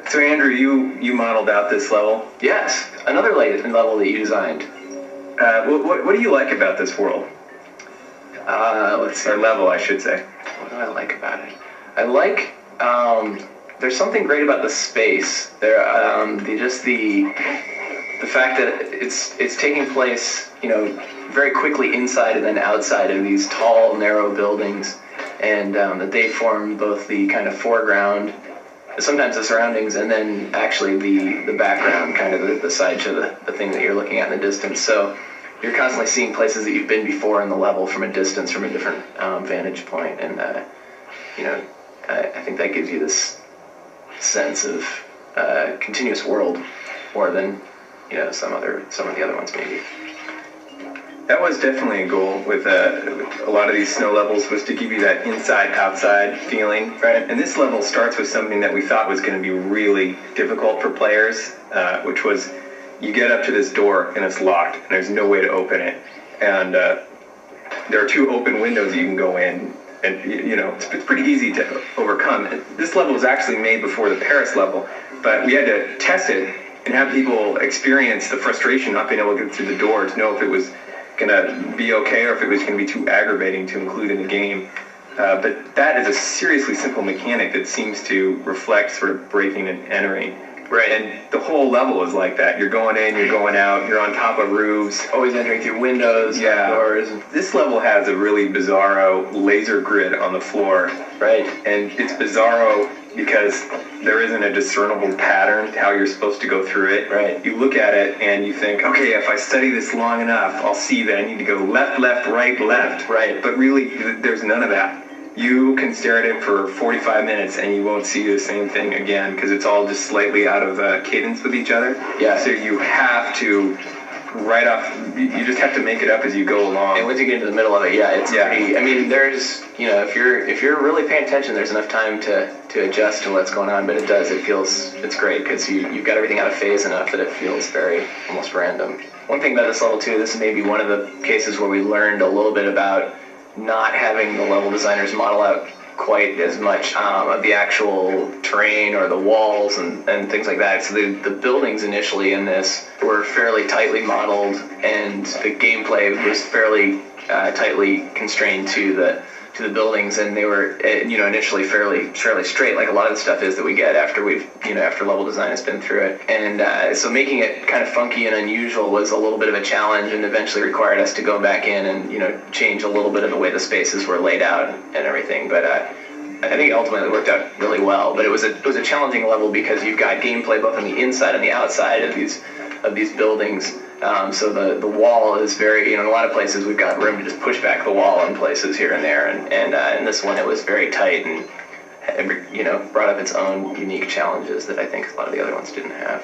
So Andrew, you modeled out this level? Yes, another level that you designed. What do you like about this world? Let's see. Or level, I should say. What do I like about it? I like, there's something great about the space. There, the fact that it's taking place, very quickly inside and then outside of these tall, narrow buildings, and that they form both the kind of foreground, sometimes the surroundings, and then actually the background, kind of the sideshow, the thing that you're looking at in the distance. So you're constantly seeing places that you've been before in the level from a distance, from a different vantage point, and I think that gives you this sense of continuous world more than some of the other ones maybe. That was definitely a goal with a lot of these snow levels, was to give you that inside-outside feeling, right? And this level starts with something that we thought was going to be really difficult for players, which was you get up to this door and it's locked and there's no way to open it. And there are two open windows you can go in, and it's pretty easy to overcome. And this level was actually made before the Paris level, but we had to test it and have people experience the frustration not being able to get through the door to know if it was going to be okay or if it was going to be too aggravating to include in the game. But that is a seriously simple mechanic that seems to reflect sort of breaking and entering. Right. And the whole level is like that. You're going in, you're going out, you're on top of roofs. Always entering through windows, doors. This level has a really bizarro laser grid on the floor. Right. And it's bizarro because there isn't a discernible pattern to how you're supposed to go through it. Right. You look at it and you think, okay, if I study this long enough, I'll see that I need to go left, left, right, left. Right. But really, there's none of that. You can stare at it for 45 minutes and you won't see the same thing again because it's all just slightly out of cadence with each other. Yeah. So you have to, right off, you just have to make it up as you go along. And once you get into the middle of it, it's pretty, I mean, there's, if you're really paying attention, there's enough time to adjust to what's going on, but it's great because you've got everything out of phase enough that it feels very almost random. One thing about this level too, this is maybe one of the cases where we learned a little bit about not having the level designers model out quite as much of the actual terrain or the walls and things like that. So the buildings initially in this were fairly tightly modeled, and the gameplay was fairly tightly constrained to the buildings, and they were initially fairly straight, like a lot of the stuff is that we get after after level design has been through it. And so making it kind of funky and unusual was a little bit of a challenge, and eventually required us to go back in and change a little bit of the way the spaces were laid out and everything. But I think it ultimately worked out really well. But it was a challenging level because you've got gameplay both on the inside and the outside of these buildings. So the wall is very, in a lot of places we've got room to just push back the wall in places here and there, and in this one it was very tight and brought up its own unique challenges that I think a lot of the other ones didn't have.